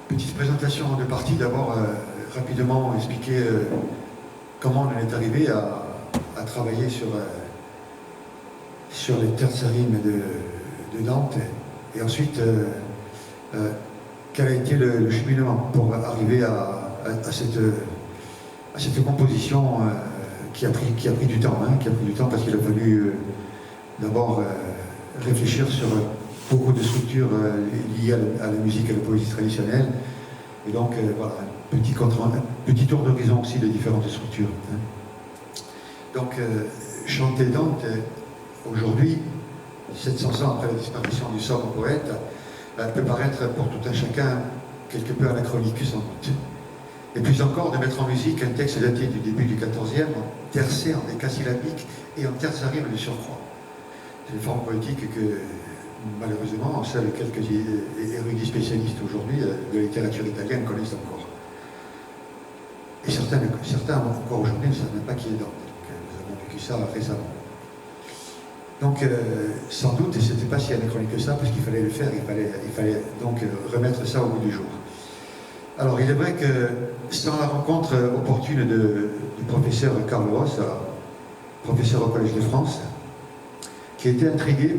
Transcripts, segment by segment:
Petite présentation de partie, d'abord rapidement expliquer comment on est arrivé à travailler sur les tertiarimes de Dante, et ensuite quel a été le cheminement pour arriver à cette composition qui a pris du temps, parce qu'il a fallu d'abord réfléchir sur beaucoup de structures liées à la musique et à la poésie traditionnelle. Et donc, voilà, un petit tour d'horizon aussi de différentes structures. Donc, chanter Dante, aujourd'hui, 700 ans après la disparition du sobre poète, peut paraître pour tout un chacun quelque peu anachronique, sans doute. Et plus encore, de mettre en musique un texte daté du début du XIVe, tercé en décasyllabique et en tertiarime de surcroît. C'est une forme poétique que, malheureusement, seuls quelques érudits spécialistes aujourd'hui de la littérature italienne connaissent encore. Et certains encore aujourd'hui ne savent même pas qui est Dante. Donc, nous avons vécu ça récemment. Donc, sans doute, et ce n'était pas si anachronique que ça, parce qu'il fallait le faire, il fallait donc remettre ça au bout du jour. Alors, il est vrai que, sans la rencontre opportune du professeur Carlo Rossa, professeur au Collège de France, qui était intrigué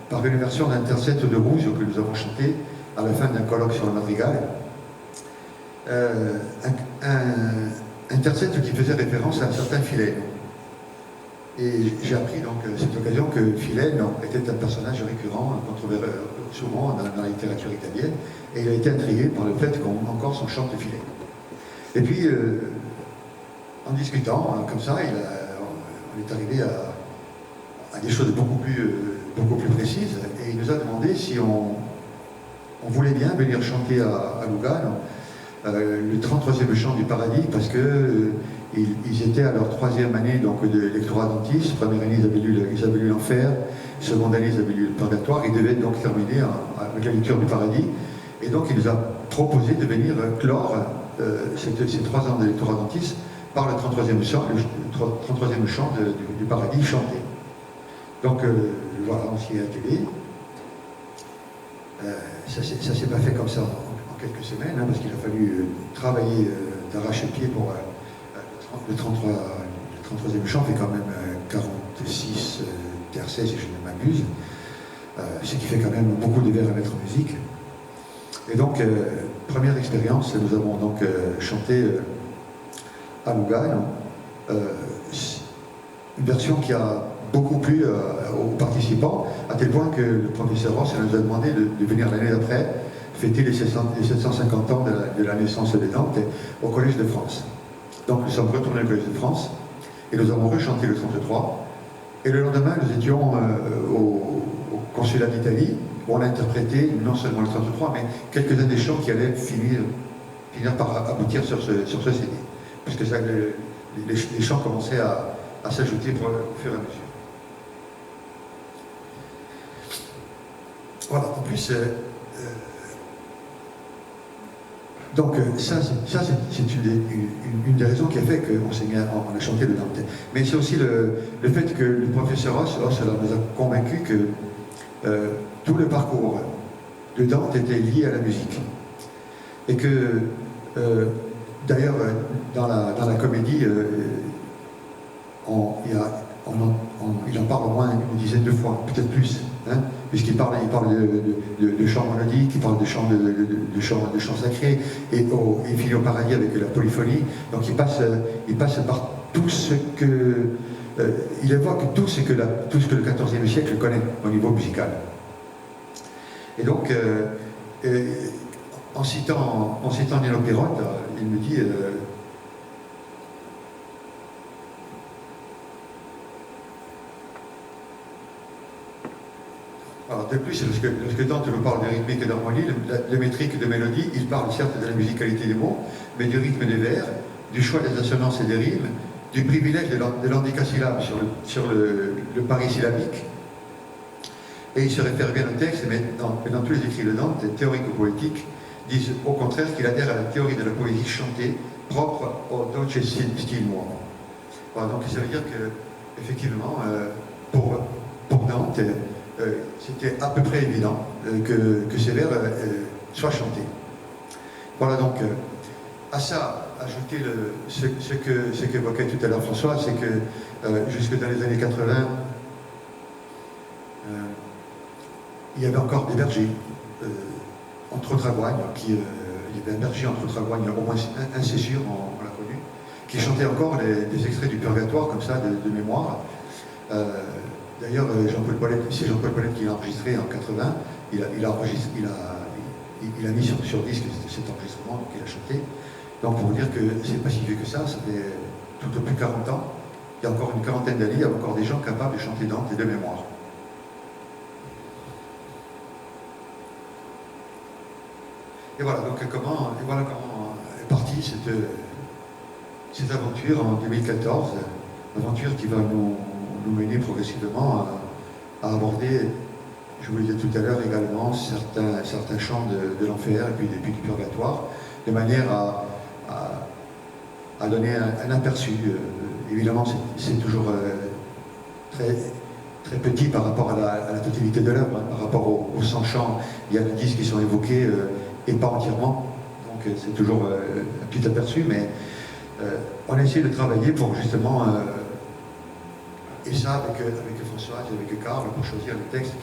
par une version d'un tercet de Rouge que nous avons chanté à la fin d'un colloque sur le madrigal. Un tercet qui faisait référence à un certain Philène. Et j'ai appris donc à cette occasion que Philène était un personnage récurrent, controversé souvent dans la littérature italienne, et il a été intrigué par le fait qu'encore s'en chante Philène. Et puis, en discutant comme ça, on est arrivé à des choses beaucoup plus précises, et il nous a demandé si on voulait bien venir chanter à Lugano le 33e chant du paradis, parce que ils étaient à leur 3e année donc, de lectorat dentiste. Première année, ils avaient lu l'enfer, seconde année, ils avaient lu le purgatoire, ils devaient donc terminer avec la lecture du paradis, et donc il nous a proposé de venir clore ces 3 ans de lectorat dentiste par le 33e chant du paradis chanté. Donc voilà, on s'y est attelé. Ça ne s'est pas fait comme ça en quelques semaines, parce qu'il a fallu travailler d'arrache-pied pour le 33e chant fait quand même 46 tercets, si je ne m'abuse, ce qui fait quand même beaucoup de vers à mettre en musique. Et donc, première expérience, nous avons donc chanté à Lugano, une version qui a beaucoup plu aux participants, à tel point que le professeur Ross nous a demandé de venir l'année d'après fêter les 750 ans de la naissance de Dante au Collège de France. Donc nous sommes retournés au Collège de France et nous avons rechanté le 33. Et le lendemain, nous étions au consulat d'Italie, où on a interprété non seulement le 33, mais quelques-uns des chants qui allaient finir par aboutir sur ce CD. Puisque ça, les chants commençaient à s'ajouter au fur et à mesure. Voilà, en plus, donc ça c'est une des raisons qui a fait qu'on a chanté le Dante. Mais c'est aussi le fait que le professeur Ross nous a convaincus que tout le parcours de Dante était lié à la musique. Et que, d'ailleurs, dans la comédie, il en parle au moins une dizaine de fois, peut-être plus, puisqu'il parle de chants mélodiques, il parle de chants sacrés, et il finit au paradis avec la polyphonie. Donc il passe par tout ce que... il évoque tout ce que le XIVe siècle connaît au niveau musical. Et donc, en citant Nino Perotte, il me dit... Alors, de plus, lorsque Dante nous parle de rythmique et d'harmonie, de métrique et de mélodie, il parle certes de la musicalité des mots, mais du rythme des vers, du choix des assonances et des rimes, du privilège de l'endicasyllabe sur le parisyllabique. Et il se réfère bien au texte, mais dans tous les écrits de Dante, théoriques ou poétiques, disent au contraire qu'il adhère à la théorie de la poésie chantée, propre au dolce stile nuovo. Voilà, donc ça veut dire que, effectivement, pour Dante, c'était à peu près évident que ces vers soient chantés. Voilà donc, à ça, ajouter ce qu'évoquait tout à l'heure François, c'est que jusque dans les années 80, il y avait encore des bergers, entre autres à Goigne, il y avait un berger entre autres à Goigne, au moins un c'est sûr, on l'a connu, qui chantait encore des extraits du Purgatoire, comme ça, de mémoire. D'ailleurs, Jean-Paul Paulette, c'est Jean-Paul Paulette qui l'a enregistré en 80, il a mis sur disque cet enregistrement, donc il a chanté. Donc pour vous dire que c'est pas si vieux que ça fait tout au plus 40 ans. Il y a encore une quarantaine d'années, il y a encore des gens capables de chanter Dante et de mémoire. Et voilà comment est partie cette aventure en 2014, aventure qui va nous mener progressivement à aborder, je vous le disais tout à l'heure également, certains champs de l'enfer et puis du purgatoire, de manière à donner un aperçu. Évidemment, c'est toujours très, très petit par rapport à la totalité de l'œuvre, par rapport aux 100 chants. Il y a des disques qui sont évoqués et pas entièrement, donc c'est toujours un petit aperçu, mais on a essayé de travailler pour justement, et ça avec Françoise et avec Karl, pour choisir le texte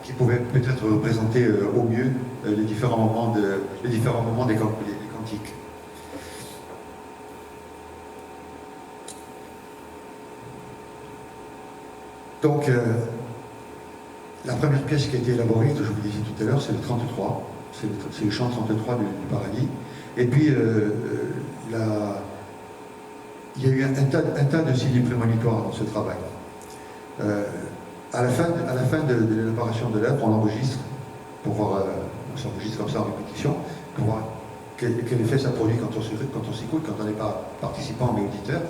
qui pouvait peut-être représenter au mieux les différents moments des cantiques. Donc, la première pièce qui a été élaborée, je vous le disais tout à l'heure, c'est le 33, c'est le chant 33 du paradis. Et puis, il y a eu un tas de signes prémonitoires dans ce travail. À la fin de l'élaboration de l'œuvre, on enregistre, pour voir, on s'enregistre comme ça en répétition, pour voir quel effet ça produit quand on s'écoute, quand on n'est pas participant mais auditeur.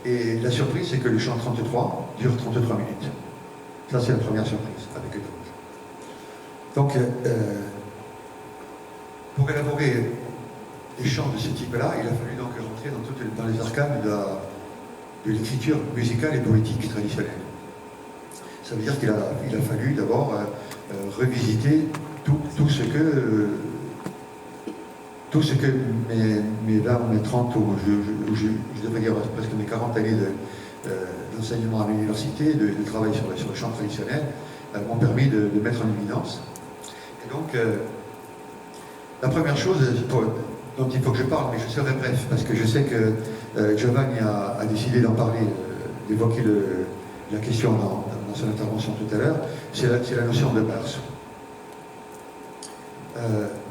Et la surprise, c'est que le chant 33 dure 33 minutes. Ça, c'est la première surprise avec eux. Donc, pour élaborer des chants de ce type-là, il a fallu donc rentrer dans les arcanes de l'écriture musicale et poétique traditionnelle. Ça veut dire qu'il a fallu d'abord revisiter tout ce que mes 20 ou mes 30, ou je devrais dire presque mes 40 années d'enseignement à l'université, de travail sur le chant traditionnel, m'ont permis de mettre en évidence. Et donc, la première chose dont il faut que je parle, mais je serai bref, parce que je sais que Giovanni a décidé d'en parler, d'évoquer la question dans son intervention tout à l'heure, c'est la notion de mœurs.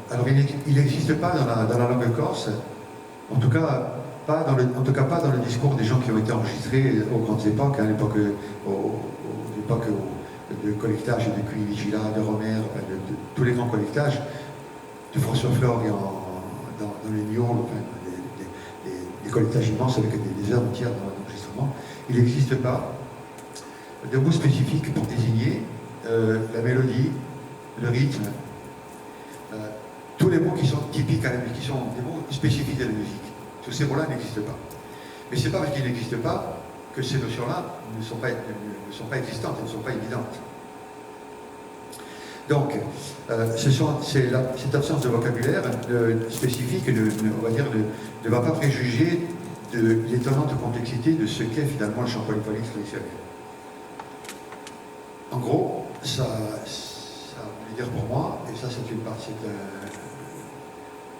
Alors il n'existe pas dans la langue corse, en tout cas pas dans le discours des gens qui ont été enregistrés aux grandes époques, à l'époque de collectage de Cuy Vigila, de Romer, de tous les grands collectages, de François Flore dans les Nions, des collectages immenses avec des heures entières d'enregistrement. Il n'existe pas de mots spécifiques pour désigner la mélodie, le rythme, tous les mots qui sont typiques à la musique, qui sont des mots spécifiques à la musique. Tous ces mots-là n'existent pas. Mais ce n'est pas parce qu'ils n'existent pas que ces notions-là ne sont pas existantes, elles ne sont pas évidentes. Donc, cette absence de vocabulaire spécifique, on va dire, ne va pas préjuger de l'étonnante complexité de ce qu'est finalement le chant polyphonique traditionnel. En gros, ça voulait dire pour moi, et ça c'est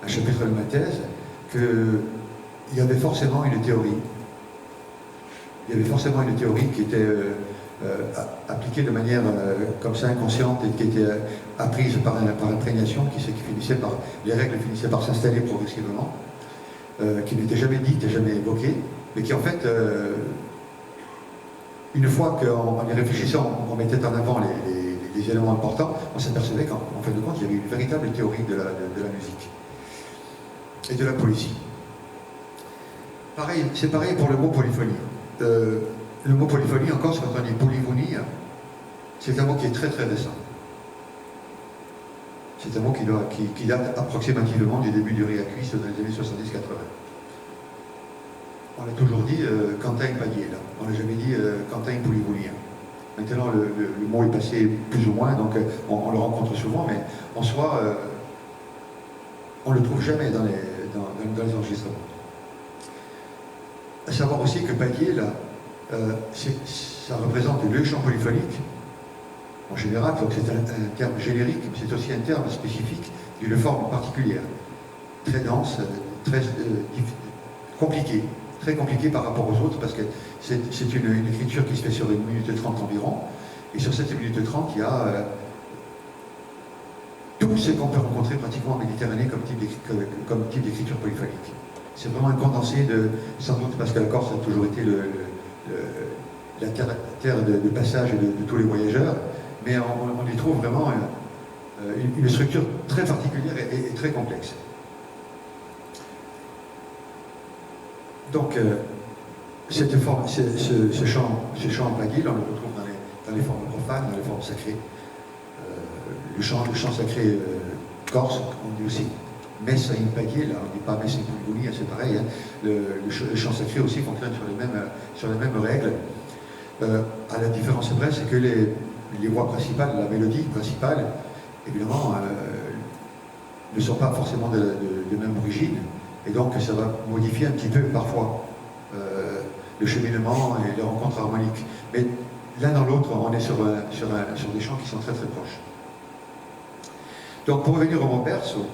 un chapitre de ma thèse, qu'il y avait forcément une théorie. Il y avait forcément une théorie qui était appliquée de manière comme ça inconsciente et qui était apprise par imprégnation, les règles finissaient par s'installer progressivement, qui n'était jamais dite et jamais évoquée, mais qui en fait, une fois qu'en y réfléchissant, on mettait en avant les éléments importants, on s'apercevait qu'en fin de compte, il y avait une véritable théorie de la musique et de la poésie. C'est pareil pour le mot polyphonie. Le mot polyphonie, en Corse, quand on dit polyphonie, c'est un mot qui est très très récent. C'est un mot qui date approximativement du début du Riacuis dans les années 70-80. On a toujours dit Quentin Panier, là. On n'a jamais dit Quentin Polyphonie. Maintenant, le mot est passé plus ou moins, donc on le rencontre souvent, mais en soi, on ne le trouve jamais dans les enregistrements. À savoir aussi que padier, là, ça représente le chant polyphonique, en général, donc c'est un terme générique, mais c'est aussi un terme spécifique d'une forme particulière, très dense, très compliquée, très compliquée par rapport aux autres, parce que c'est une écriture qui se fait sur 1 minute 30 environ, et sur cette 1 minute 30, il y a tout ce qu'on peut rencontrer pratiquement en Méditerranée comme type d'écriture polyphonique. C'est vraiment un condensé de, sans doute parce que la Corse a toujours été la terre de passage de tous les voyageurs, mais on y trouve vraiment une structure très particulière et très complexe. Donc, ce chant pagil, on le retrouve dans les formes profanes, dans les formes sacrées. Le chant sacré corse, on dit aussi messe in pagil, on ne dit pas messe in pulgoni, c'est pareil. Hein. Le chant sacré aussi fonctionne sur les mêmes règles. À la différence vraie, c'est que les voix principales, la mélodie principale, évidemment, ne sont pas forcément de même origine, et donc ça va modifier un petit peu parfois le cheminement et les rencontres harmoniques. Mais l'un dans l'autre, on est sur des chants qui sont très très proches. Donc pour revenir au mot berceau,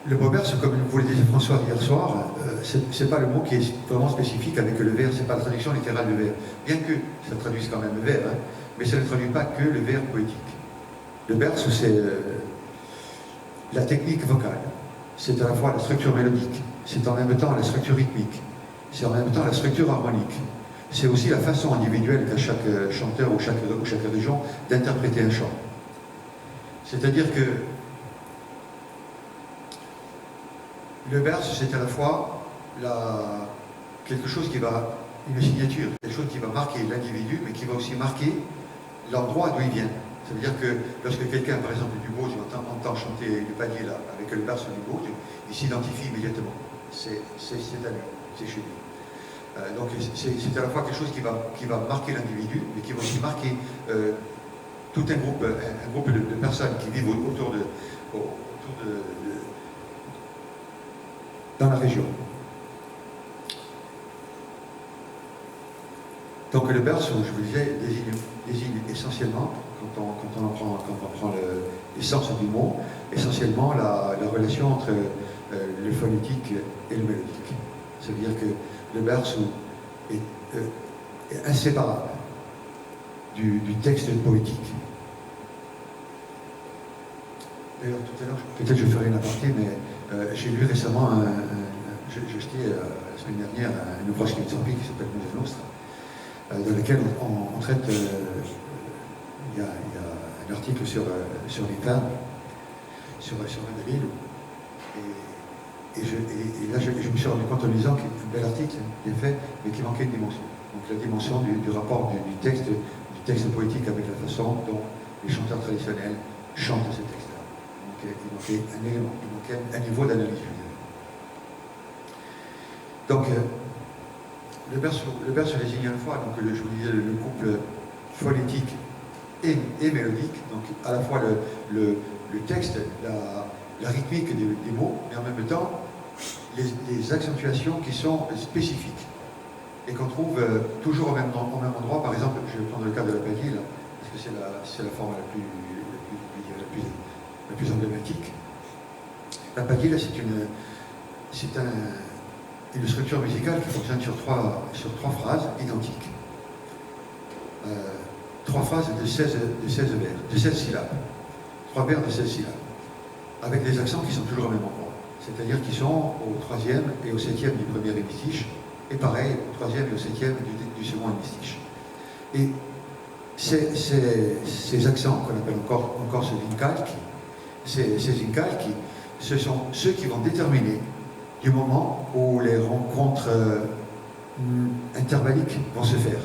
le mot berceau, comme vous le disait François hier soir, c'est pas le mot qui est vraiment spécifique avec le vers, c'est pas la traduction littérale du vers, bien que ça traduise quand même le vers, hein, mais ça ne traduit pas que le vers poétique. Le berceau, c'est la technique vocale, c'est à la fois la structure mélodique, c'est en même temps la structure rythmique, c'est en même temps la structure harmonique, c'est aussi la façon individuelle qu'a chaque chanteur ou chaque région d'interpréter un chant. C'est-à-dire que le berceau, c'est à la fois quelque chose qui va, une signature, quelque chose qui va marquer l'individu, mais qui va aussi marquer l'endroit d'où il vient. Ça veut dire que lorsque quelqu'un, par exemple du Bauge, entend chanter du panier là, avec le berceau du Bauge, il s'identifie immédiatement. C'est à lui, c'est chez lui. Donc c'est à la fois quelque chose qui va marquer l'individu, mais qui va aussi marquer tout un groupe de personnes qui vivent autour de dans la région. Donc le berceau, je vous disais, désigne essentiellement, quand on prend l'essence du mot, essentiellement la relation entre le phonétique et le mélodique. C'est-à-dire que le berceau est inséparable du texte poétique. D'ailleurs, tout à l'heure, peut-être je ferai une aparté, mais j'ai lu récemment, j'ai acheté la semaine dernière un ouvrage qui est sorti qui s'appelle Musa Nostra, dans lequel on traite, il y a un article sur les femmes, sur Mandeville, et là je me suis rendu compte en lisant qu'il y a un bel article qui est fait, mais qui manquait une dimension. Donc la dimension du rapport du texte poétique avec la façon dont les chanteurs traditionnels chantent ces textes-là. Il manquait un élément, il manquait un niveau d'analyse. Donc, le berceau désigne à la fois, donc, je vous disais, le couple phonétique et mélodique, donc à la fois le texte, la rythmique des mots, mais en même temps les accentuations qui sont spécifiques et qu'on trouve toujours au même endroit. Par exemple, je vais prendre le cas de la pagille, parce que c'est la forme la plus emblématique. La pagille, c'est une structure musicale qui fonctionne sur trois phrases identiques. 3 phrases de 16 vers, de 16 syllabes. 3 vers de 16 syllabes. Avec des accents qui sont toujours au même endroit. C'est-à-dire qu'ils sont au 3e et au 7e du premier hémistiche, et pareil au 3e et au 7e du second hémistiche. Et ces accents, qu'on appelle encore ce vincalchi, ces vincalchi, ce sont ceux qui vont déterminer du moment où les rencontres intervalliques vont se faire.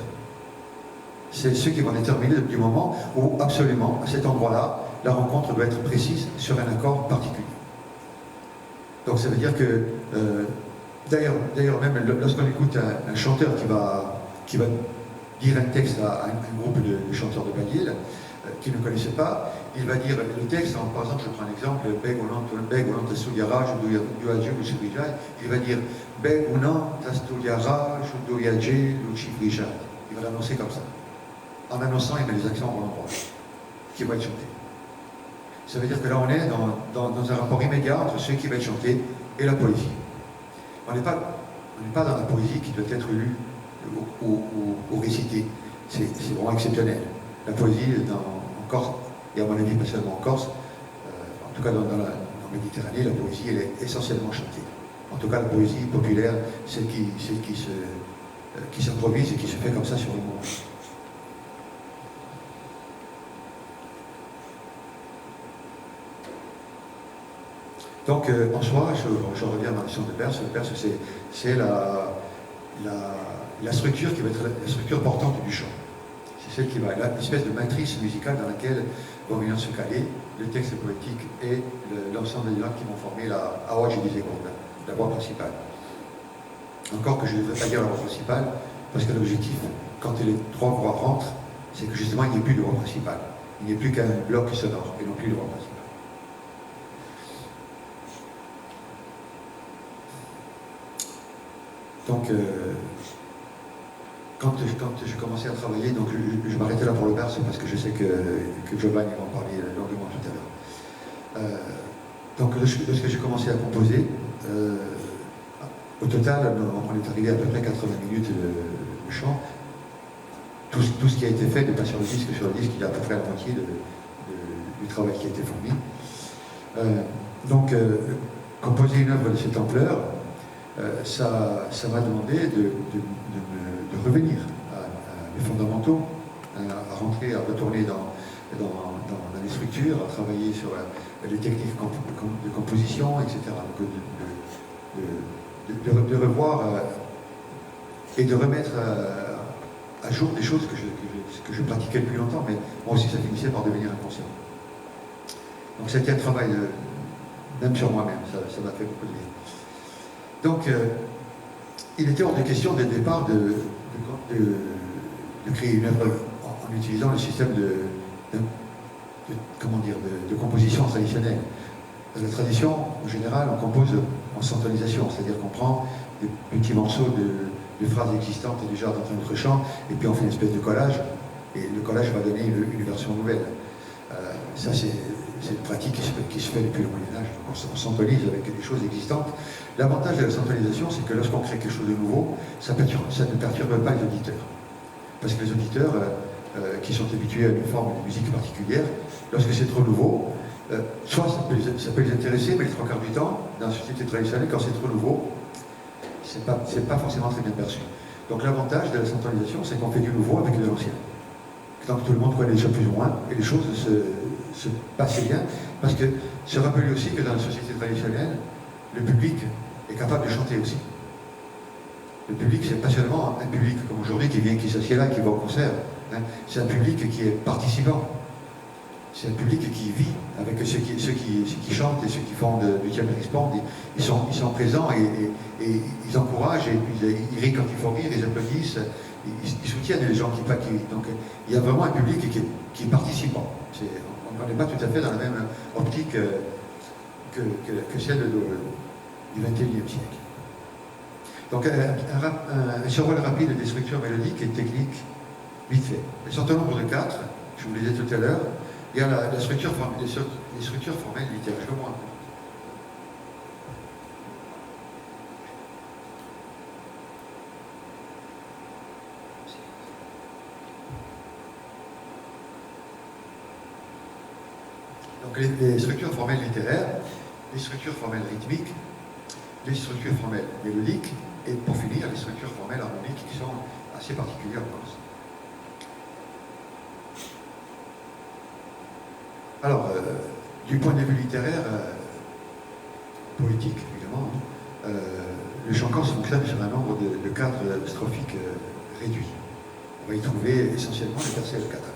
C'est ceux qui vont déterminer du moment où, absolument, à cet endroit-là, la rencontre doit être précise sur un accord particulier. Donc ça veut dire que, d'ailleurs même lorsqu'on écoute un chanteur qui va dire un texte à un groupe de chanteurs de pagille, qui ne connaissait pas, il va dire le texte, par exemple, je prends un exemple, Beg unant tastudiara juduaje lucifrijai, il va dire Beg unant tastudiara juduaje lucifrijai. Il va l'annoncer comme ça. En annonçant, il met les accents au bon endroit, qui va être chanté. Ça veut dire que là, on est dans un rapport immédiat entre ce qui va être chanté et la poésie. On n'est pas dans la poésie qui doit être lue ou récitée. C'est vraiment exceptionnel. La poésie, en Corse, et à mon avis pas seulement en Corse, en tout cas dans la Méditerranée, la poésie, elle est essentiellement chantée. En tout cas, la poésie populaire, celle qui s'improvise et qui se fait comme ça sur le monde. Donc, en soi, je reviens à ma notion de Perse. Le Perse, c'est la structure qui va être la structure portante du chant. C'est celle qui va, l'espèce de matrice musicale dans laquelle vont venir se caler le texte poétique et l'ensemble des notes qui vont former la Awaji des Secondes, la voix principale. Encore que je ne devrais pas dire la voix principale, parce que l'objectif, quand les trois voix rentrent, c'est que justement il n'y ait plus de voix principale. Il n'y ait plus qu'un bloc sonore et non plus de voix principale. Donc, quand je commençais à travailler, donc je m'arrêtais là pour le Perse parce que je sais que Giovanni va en parler longuement tout à l'heure. Donc, lorsque j'ai commencé à composer, au total, on est arrivé à peu près 80 minutes de chant. Tout ce qui a été fait n'est pas sur le disque. Sur le disque, il y a à peu près la moitié du travail qui a été fourni. Donc, composer une œuvre de cette ampleur, ça m'a demandé de revenir à mes fondamentaux, à retourner dans les structures, à travailler sur les techniques de composition, etc. Donc, de revoir et de remettre à jour des choses que je pratiquais depuis longtemps, mais moi aussi ça finissait par devenir inconscient. Donc c'était un travail, même sur moi-même, ça m'a fait beaucoup de bien. Donc, il était hors de question dès le départ de créer une œuvre en utilisant le système de composition traditionnelle. Dans la tradition, en général, on compose en centralisation, c'est-à-dire qu'on prend des petits morceaux de phrases existantes déjà dans un autre chant, et puis on fait une espèce de collage, et le collage va donner une version nouvelle. Ça, c'est une pratique qui se fait depuis le Moyen-Âge. On centralise avec des choses existantes. L'avantage de la centralisation, c'est que lorsqu'on crée quelque chose de nouveau, ça ne perturbe pas les auditeurs. Parce que les auditeurs qui sont habitués à une forme de musique particulière, lorsque c'est trop nouveau, soit ça peut les intéresser, mais les trois quarts du temps, dans la société traditionnelle, quand c'est trop nouveau, c'est pas forcément très bien perçu. Donc l'avantage de la centralisation, c'est qu'on fait du nouveau avec de l'ancien. Donc tout le monde connaît déjà plus ou moins, et les choses se passent bien, parce que se rappeler aussi que dans la société traditionnelle, le public est capable de chanter aussi. Le public, c'est pas seulement un public comme aujourd'hui qui vient, qui s'assied là, qui va au concert. Hein. C'est un public qui est participant. C'est un public qui vit avec ceux qui chantent et ceux qui font du diamérispan. Ils sont présents et ils encouragent, et puis ils rient quand il faut rire, ils applaudissent, ils soutiennent les gens qui donc il y a vraiment un public qui est participant. On n'est pas tout à fait dans la même optique que celle du XXIe siècle. Donc un survol rapide des structures mélodiques et techniques, vite fait. Elles sont au nombre de 4, je vous le disais tout à l'heure. Il y a les structures formelles littéraires. Je vois un peu. Donc les structures formelles littéraires, les structures formelles rythmiques, les structures formelles mélodiques, et pour finir, les structures formelles harmoniques qui sont assez particulières en Corse. Alors, du point de vue littéraire, poétique évidemment, le chant corse fonctionne sur un nombre de cadres strophiques réduits. On va y trouver essentiellement les tercets et le quatrain.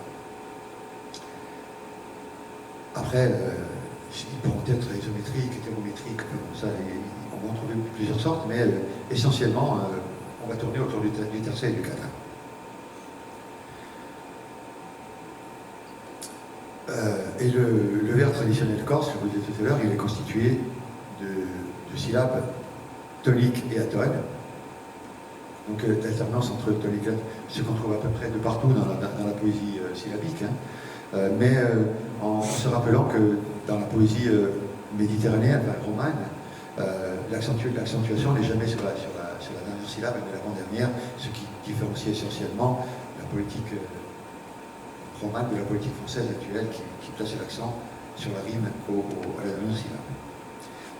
Après, ils pourront être isométriques, hétérométriques, ça, on va en trouver plusieurs sortes, mais essentiellement, on va tourner autour du tercet et du quatrain. Et le vers traditionnel corse, je vous le disais tout à l'heure, il est constitué de syllabes toniques et atones. Donc d'alternance entre tonique et ce qu'on trouve à peu près de partout dans la poésie syllabique. Hein. Mais en se rappelant que dans la poésie méditerranéenne, romane, l'accentuation n'est jamais sur la dernière syllabe, mais l'avant-dernière, ce qui différencie essentiellement la politique romane de la politique française actuelle qui place l'accent sur la rime à la dernière syllabe.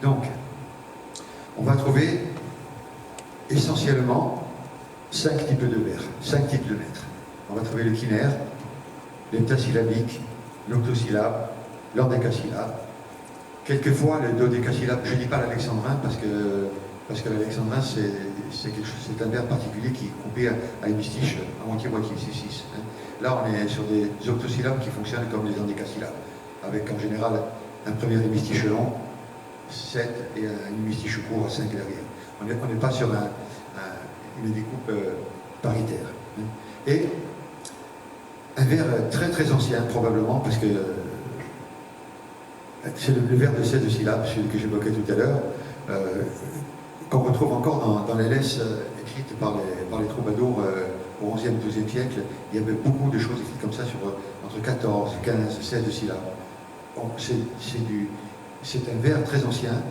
Donc, on va trouver essentiellement 5 types de vers, 5 types de lettres. On va trouver le quinaire, l'heptasyllabique, l'octosyllabe, l'endécasyllabe, quelquefois le dodécasyllabe. Je ne dis pas l'alexandrin parce que l'alexandrin c'est un vers particulier qui est coupé à une mystiche à moitié-moitié, c'est 6. Hein. Là on est sur des octosyllabes qui fonctionnent comme les endécasyllabes, avec en général un premier hémistiche long, 7 et un hémistiche court à 5 derrière. On n'est pas sur une découpe paritaire. Hein. Et un vers très très ancien probablement, parce que c'est le vers de 16 syllabes, celui que j'évoquais tout à l'heure, qu'on retrouve encore dans les laisses écrites par les troubadours au XIe et XIIe siècle. Il y avait beaucoup de choses écrites comme ça entre 14, 15, 16 syllabes. Donc c'est un vers très ancien.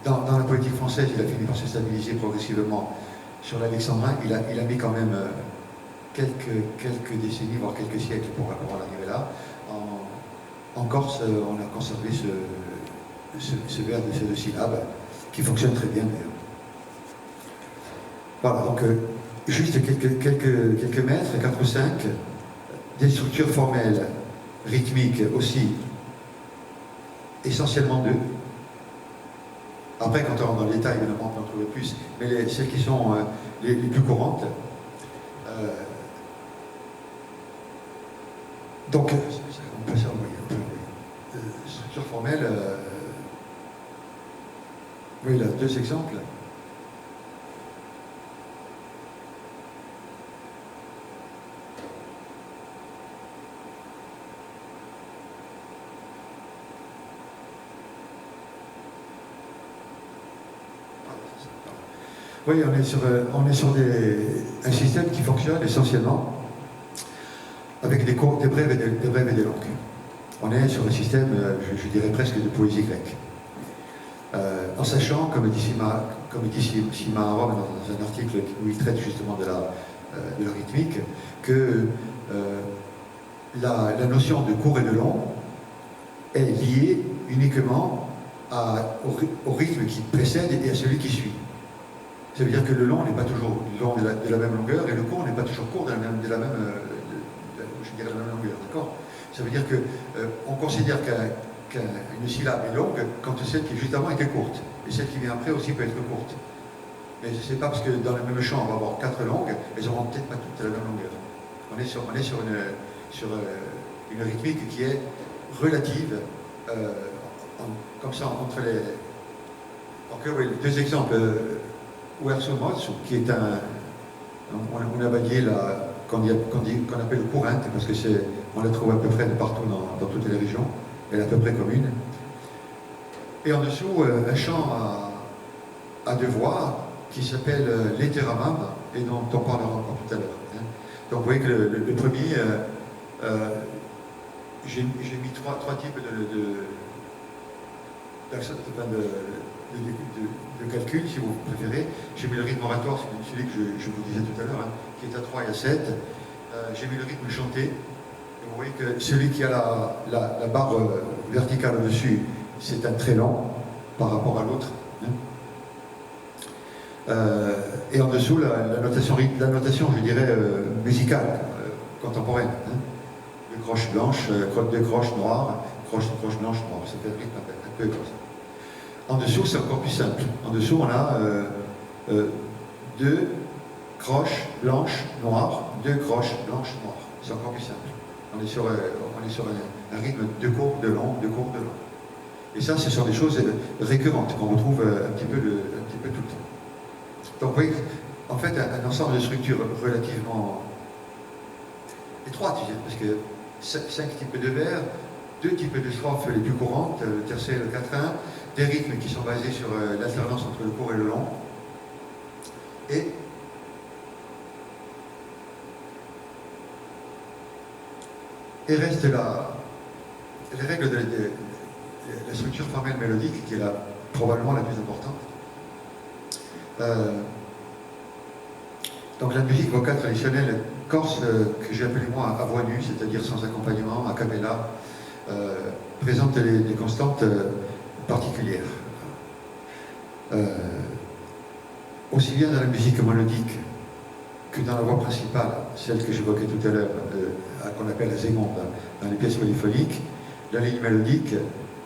Dans la politique française, il a fini par se stabiliser progressivement. Sur l'alexandrin, il a mis quand même quelques décennies, voire quelques siècles pour en arriver là. En Corse, on a conservé ce vers de ces 2 syllabes, qui fonctionne très bien d'ailleurs. Voilà, donc juste quelques mètres, 4 ou 5, des structures formelles, rythmiques aussi, essentiellement 2. Après, quand on rentre dans le détail, évidemment, on peut en trouver plus, mais celles qui sont les plus courantes. Donc, on peut s'envoyer un peu. Structure formelle, oui, là, 2 exemples. Oui, on est sur un système qui fonctionne essentiellement avec des brèves et des longues. On est sur un système, je dirais presque de poésie grecque. En sachant, comme dit Sima Aron dans un article où il traite justement de la rythmique, que la notion de court et de long est liée uniquement au rythme qui précède et à celui qui suit. Ça veut dire que le long n'est pas toujours long de la même longueur et le court n'est pas toujours court de la même longueur, d'accord ? Ça veut dire qu'on considère qu'une syllabe est longue quand celle qui est juste avant était courte. Et celle qui vient après aussi peut être courte. Mais ce n'est pas parce que dans le même champ on va avoir 4 langues, elles n'auront peut-être pas toutes la même longueur. On est sur une rythmique qui est relative, comme ça, entre les... Donc, oui, 2 exemples. Wersomoz, qui est on a baillé qu'on appelle courinte, parce que on la trouve à peu près de partout dans toutes les régions, elle est à peu près commune. Et en dessous, un chant à 2 voix qui s'appelle l'Eteramam, et dont on parlera encore tout à l'heure. Hein. Donc vous voyez que le premier, j'ai mis trois types de calcul, si vous préférez. J'ai mis le rythme oratoire, celui que je vous disais tout à l'heure, hein, qui est à 3 et à 7. J'ai mis le rythme chanté. Et vous voyez que celui qui a la barre verticale au-dessus, c'est un très long par rapport à l'autre. Hein. Et en dessous, la notation, je dirais, musicale, contemporaine. Hein. De croche blanche, de croche noire, croche blanche, noire. Ça fait un rythme un peu comme ça. En dessous, c'est encore plus simple. En dessous, on a 2 croches blanches, noires, 2 croches blanches, noires. C'est encore plus simple. On est sur un rythme de court, de long, de court, de long. Et ça, ce sont des choses récurrentes qu'on retrouve un petit peu tout le temps. Donc, vous voyez, en fait, un ensemble de structures relativement étroite, je dirais, parce que 5 types de vers, 2 types de strophes les plus courantes, le tercet et le quatrain, des rythmes qui sont basés sur l'alternance entre le court et le long, et reste les règles de la structure formelle mélodique, qui est probablement la plus importante. Donc la musique vocale traditionnelle corse, que j'ai appelée moi à voix nue, c'est-à-dire sans accompagnement, a cappella, présente des constantes particulières. Aussi bien dans la musique mélodique que dans la voix principale, celle que j'évoquais tout à l'heure, qu'on appelle la seconde, dans les pièces polyphoniques, la ligne mélodique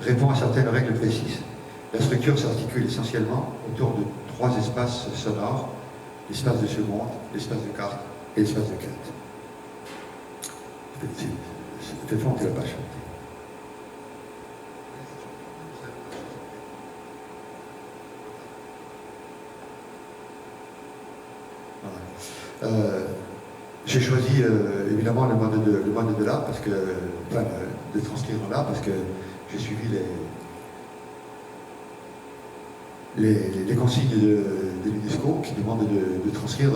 répond à certaines règles précises. La structure s'articule essentiellement autour de 3 espaces sonores, l'espace de seconde, l'espace de quarte et l'espace de quinte. Cette fois, on ne l'a pas chanté. J'ai choisi évidemment le mode de là, parce que, enfin, de transcrire là, parce que j'ai suivi les consignes de l'UNESCO qui demandent de transcrire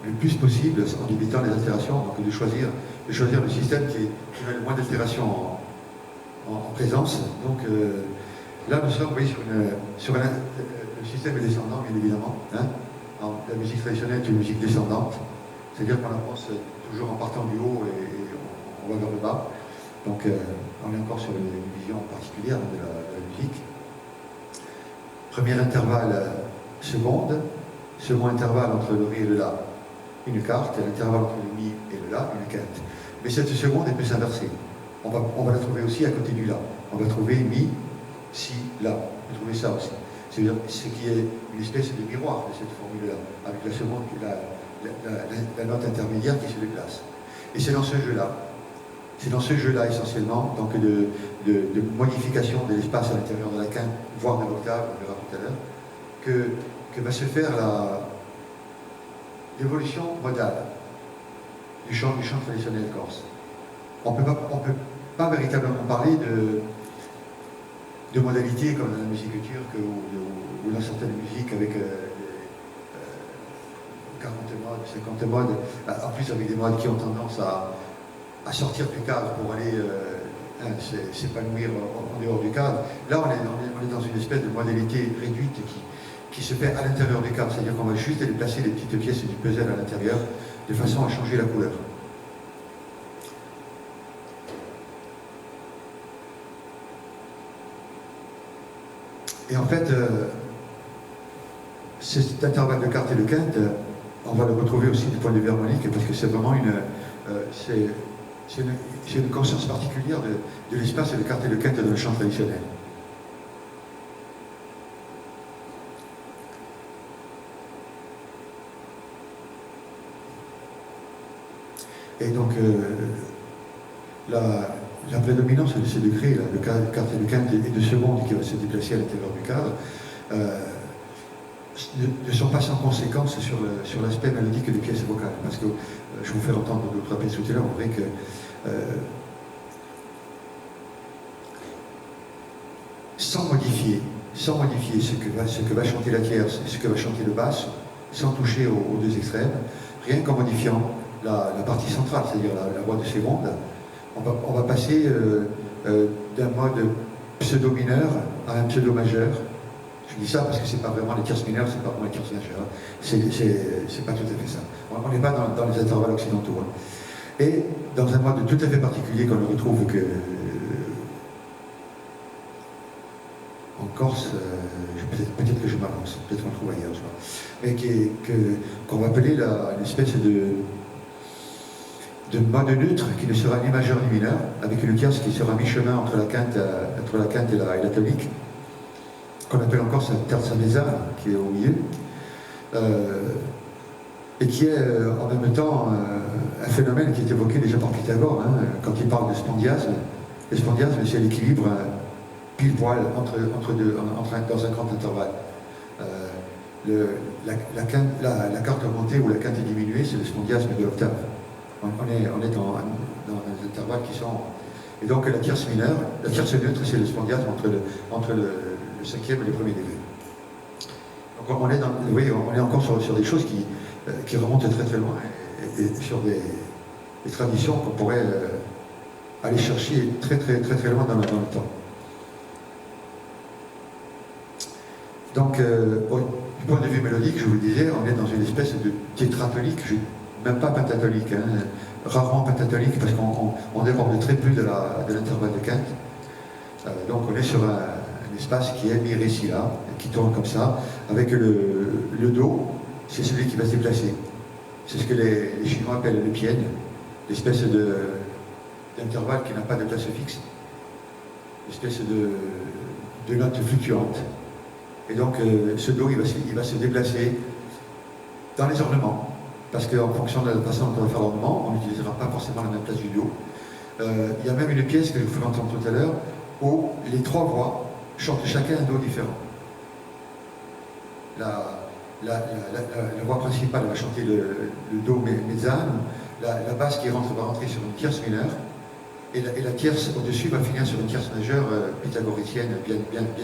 le plus possible en limitant les altérations, donc de choisir le système qui met le moins d'altérations en présence. Donc là, nous sommes sur le système est descendant, bien évidemment. Hein. La musique traditionnelle est une musique descendante, c'est-à-dire qu'on avance toujours en partant du haut et on va vers le bas. Donc on est encore sur une vision particulière de la musique. Premier intervalle, seconde. Second intervalle entre le ré et le la, une quarte. Et l'intervalle entre le mi et le la, une quinte. Mais cette seconde, elle peut s'inverser. On va la trouver aussi à côté du la. On va trouver mi, si, la. On peut trouver ça aussi. C'est-à-dire ce qui est une espèce de miroir de cette formule-là, avec la seconde, la note intermédiaire qui se déplace. Et c'est dans ce jeu-là, essentiellement, donc de modification de l'espace à l'intérieur de la quinte, voire de l'octave, on verra tout à l'heure, que va se faire l'évolution modale du chant traditionnel corse. On ne peut pas véritablement parler de modalités comme dans la musique turque ou dans certaines musiques avec 40 modes, 50 modes, en plus avec des modes qui ont tendance à sortir du cadre pour aller s'épanouir en dehors du cadre. Là, on est dans une espèce de modalité réduite qui se fait à l'intérieur du cadre, c'est-à-dire qu'on va juste aller placer les petites pièces du puzzle à l'intérieur de façon à changer la couleur. Et en fait, cet intervalle de quarte et de quinte, on va le retrouver aussi du point de vue harmonique, parce que c'est vraiment une conscience particulière de l'espace de quarte et de quinte dans le chant traditionnel. Et donc, la prédominance de ces degrés, là, le quarte et le quinte et de seconde qui va se déplacer à l'intérieur du cadre, ne sont pas sans conséquence sur l'aspect mélodique des pièces vocales. Parce que je vous fais entendre d'autres pièces tout à l'heure, on verrait que sans modifier ce que va chanter la tierce et ce que va chanter le basse, sans toucher aux 2 extrêmes, rien qu'en modifiant la partie centrale, c'est-à-dire la voix de seconde, on va passer d'un mode pseudo-mineur à un pseudo-majeur. Je dis ça parce que c'est pas vraiment les tierces mineures, c'est pas vraiment les tierces majeures. C'est pas tout à fait ça. On n'est pas dans les intervalles occidentaux. Hein. Et dans un mode tout à fait particulier qu'on ne retrouve que en Corse, peut-être que je m'avance, peut-être qu'on le trouve ailleurs, mais qu'on va appeler une espèce de mode neutre qui ne sera ni majeur ni mineur, avec une tierce qui sera mi-chemin entre la quinte et la tonique, qu'on appelle encore sa terza mesa, qui est au milieu, et qui est en même temps un phénomène qui est évoqué déjà par Pythagore, hein, quand il parle de spondiasme. Le spondiasme, c'est l'équilibre pile poil dans un grand intervalle. La quarte augmentée ou la quinte diminuée, c'est le spondiasme de l'octave. on est dans des intervalles qui sont... Et donc la tierce mineure, la tierce neutre, c'est le spondiate entre le cinquième et le premier degré. Donc on est, vous voyez, on est encore sur des choses qui remontent très très loin et sur des traditions qu'on pourrait aller chercher très très très très loin dans le temps. Donc, du point de vue mélodique, je vous le disais, on est dans une espèce de tétratonique, même pas pentatonique, hein, rarement pentatonique, parce qu'on déborde très peu de l'intervalle de quinte. Donc on est sur un espace qui est mi-ré-si là, qui tourne comme ça, avec le Do, c'est celui qui va se déplacer. C'est ce que les Chinois appellent le piène, l'espèce d'intervalle qui n'a pas de place fixe, l'espèce de note fluctuante. Et donc ce Do, il va se déplacer dans les ornements, parce qu'en fonction de la façon dont on va faire l'ornement, on n'utilisera pas forcément la même place du Do. Il y a même une pièce que je vous entendre tout à l'heure, où les trois voix chantent chacun un Do différent. La voix principale va chanter le Do mezzane, la basse qui rentre va rentrer sur une tierce mineure, et la tierce au-dessus va finir sur une tierce majeure pythagoricienne bien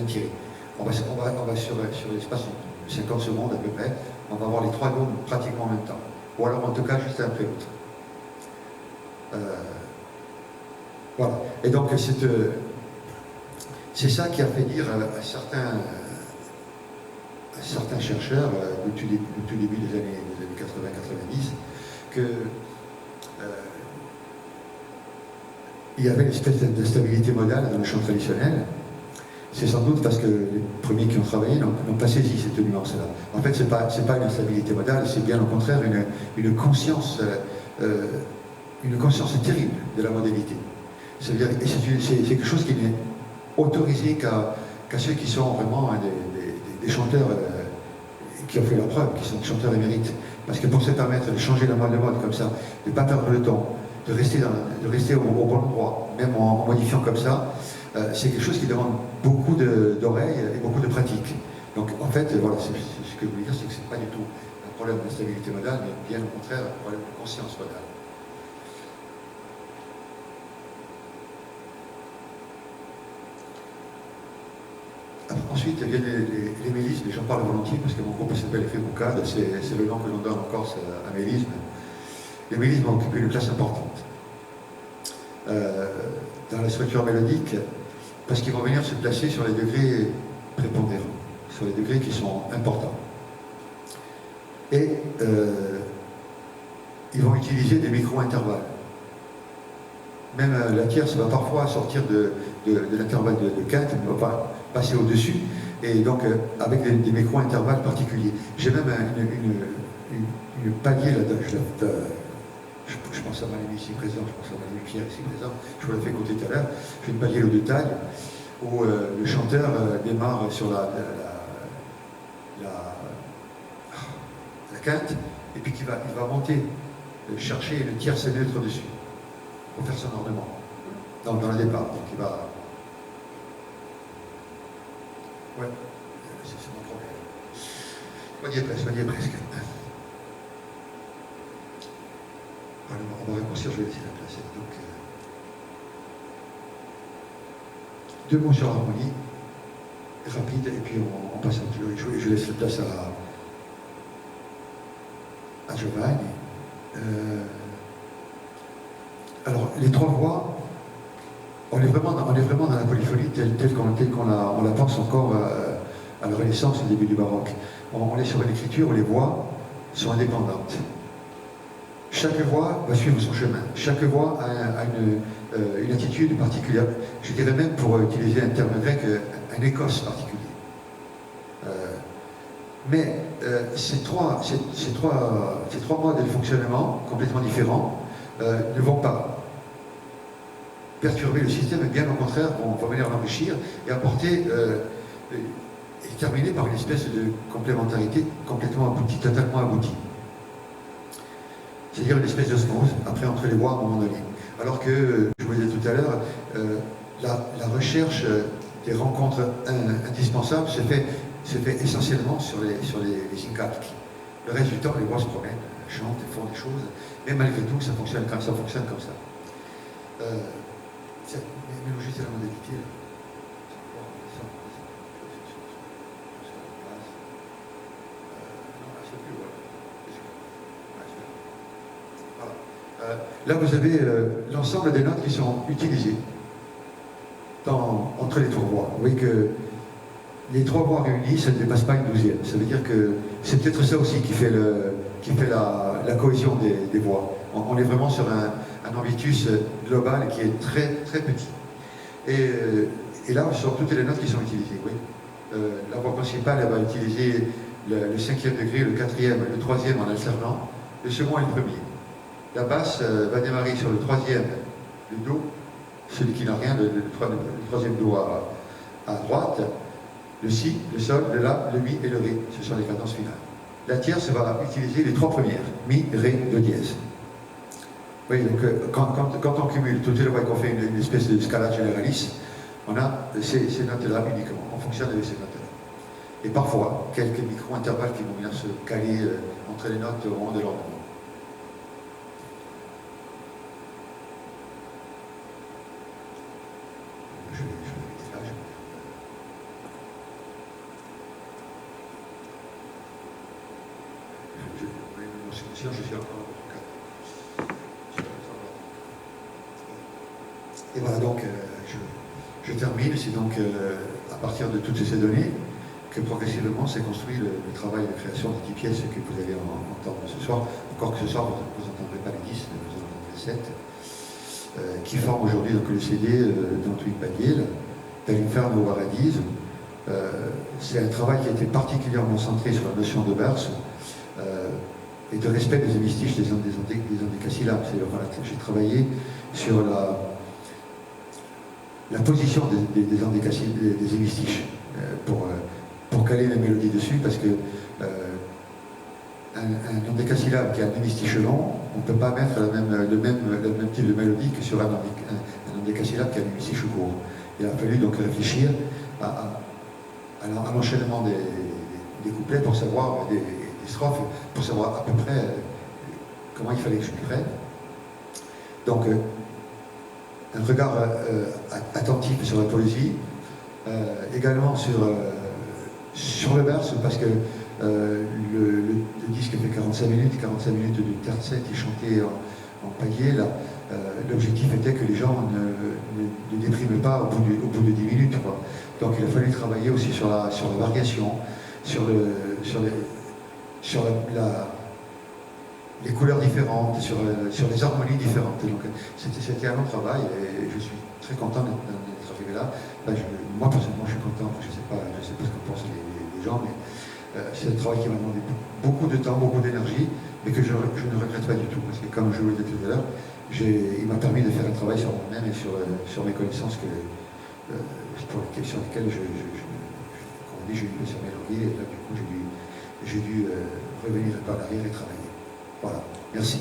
tirée. On va sur l'espace de 50 secondes à peu près, on va avoir les trois Do pratiquement en même temps, ou alors en tout cas juste un après l'autre. Voilà. Et donc c'est ça qui a fait dire à certains chercheurs au tout début des années 80-90 que il y avait une espèce d'instabilité modale dans le chant traditionnel. C'est sans doute parce que les premiers qui ont travaillé n'ont pas saisi cette nuance-là. En fait, c'est pas une instabilité modale, c'est bien au contraire une conscience terrible de la modalité. C'est-à-dire, c'est quelque chose qui n'est autorisé qu'à ceux qui sont vraiment des chanteurs qui ont fait leur preuve, qui sont des chanteurs émérites. Parce que pour se permettre de changer la mode comme ça, de ne pas perdre le temps, de rester au bon endroit, même en modifiant comme ça, c'est quelque chose qui demande beaucoup d'oreilles et beaucoup de pratique. Donc en fait, voilà, ce que je voulais dire, c'est que ce n'est pas du tout un problème de stabilité modale, mais bien au contraire un problème de conscience modale. Ensuite viennent les mélismes, et j'en parle volontiers parce que mon groupe s'appelle Fémoucade, c'est le nom que l'on donne en Corse à mélisme. Les mélismes ont occupé une place importante dans la structure mélodique parce qu'ils vont venir se placer sur les degrés prépondérants, sur les degrés qui sont importants. Et ils vont utiliser des micro-intervalles. Même la tierce va parfois sortir de l'intervalle de quinte, elle ne va pas passer au-dessus, et donc avec des micro-intervalles particuliers. J'ai même une palier là-dedans, je pense à Malémie ici présent, je pense à Malémie Pierre ici présent, je vous l'ai fait écouter tout à l'heure, j'ai une palier de taille où le chanteur démarre sur la quinte, et puis il va monter, chercher le tierce neutre dessus, pour faire son ornement, dans le départ. Donc il va... Ouais, c'est mon problème. On y est presque. On va raccourcir, je vais laisser la place. Donc, deux mots sur l'harmonie, rapide, et puis on passe un peu. Je laisse la place à Giovanni. Alors, les trois voix, on est vraiment dans la polyphonie telle qu'on la pense encore à la Renaissance, au début du baroque. On est sur une écriture où les voix sont indépendantes. Chaque voix va suivre son chemin. Chaque voix a une attitude particulière. Je dirais même, pour utiliser un terme grec, un écosse particulier. Mais ces trois modes de fonctionnement complètement différents ne vont pas perturber le système, et bien au contraire, on va venir l'enrichir et apporter et terminer par une espèce de complémentarité complètement aboutie, totalement aboutie. C'est-à-dire une espèce d'osmose, après entre les voix à un moment donné. Alors que, je vous le disais tout à l'heure, la recherche des rencontres indispensables se fait essentiellement sur les incalques. Le reste du temps, les voix se promènent, chantent et font des choses, mais malgré tout, ça fonctionne comme ça. Mais juste la modalité. Là, vous avez l'ensemble des notes qui sont utilisées entre les trois voix. Vous voyez que les trois voix réunies, ça ne dépasse pas une douzième. Ça veut dire que c'est peut-être ça aussi qui fait la cohésion des voix. On est vraiment sur un ambitus global qui est très, très petit. Et là, ce sont toutes les notes qui sont utilisées. Oui. La voix principale, elle va utiliser le cinquième degré, le quatrième, le troisième en alternant, le second et le premier. La basse va démarrer sur le troisième, le Do, celui qui n'a rien, le troisième Do à droite, le Si, le Sol, le La, le Mi et le Ré. Ce sont les cadences finales. La tierce va utiliser les trois premières, Mi, Ré, Do dièse. Oui, donc quand on cumule toutes les voix et qu'on fait une espèce de scalade généraliste, on a ces notes-là uniquement. On fonctionne avec ces notes-là. Et parfois, quelques micro-intervalles qui vont venir se caler entre les notes au moment de l'ordre. Je suis encore et voilà, donc je termine. C'est donc à partir de toutes ces données que progressivement s'est construit le travail de création des 10 pièces que vous allez entendre ce soir. Encore que ce soir, vous n'entendrez pas les 10, vous entendrez 7, qui forment aujourd'hui donc le CD d'Antoine Padiel, Dall'Inferno au Paradiso. C'est un travail qui a été particulièrement centré sur la notion de verse. Et de respect des hémistiches, des endécasyllabes. J'ai travaillé sur la position des hémistiches pour caler la mélodie dessus, parce que un endécasyllabe qui a un hémistiche long, on ne peut pas mettre le même type de mélodie que sur un endécasyllabe qui a un hémistiche court. Il a fallu donc réfléchir à l'enchaînement des couplets pour savoir des strophes, pour savoir à peu près comment il fallait que je m'y prenne. Donc, un regard attentif sur la poésie, également sur le verse, parce que le disque fait 45 minutes de tercet qui chantait en palier. L'objectif était que les gens ne dépriment pas au bout de 10 minutes. Quoi. Donc il a fallu travailler aussi sur la variation, sur les couleurs différentes, sur les harmonies différentes. Donc c'était un long travail et je suis très content d'être arrivé là. Moi personnellement je suis content, je ne sais pas ce que pensent les gens, mais c'est un travail qui m'a demandé beaucoup de temps, beaucoup d'énergie, mais que je ne regrette pas du tout, parce que comme je vous l'ai dit tout à l'heure, il m'a permis de faire un travail sur moi-même et sur mes connaissances sur lesquelles j'ai dû me s'améliorer, et là du coup j'ai dû revenir par l'arrière et travailler. Voilà, merci.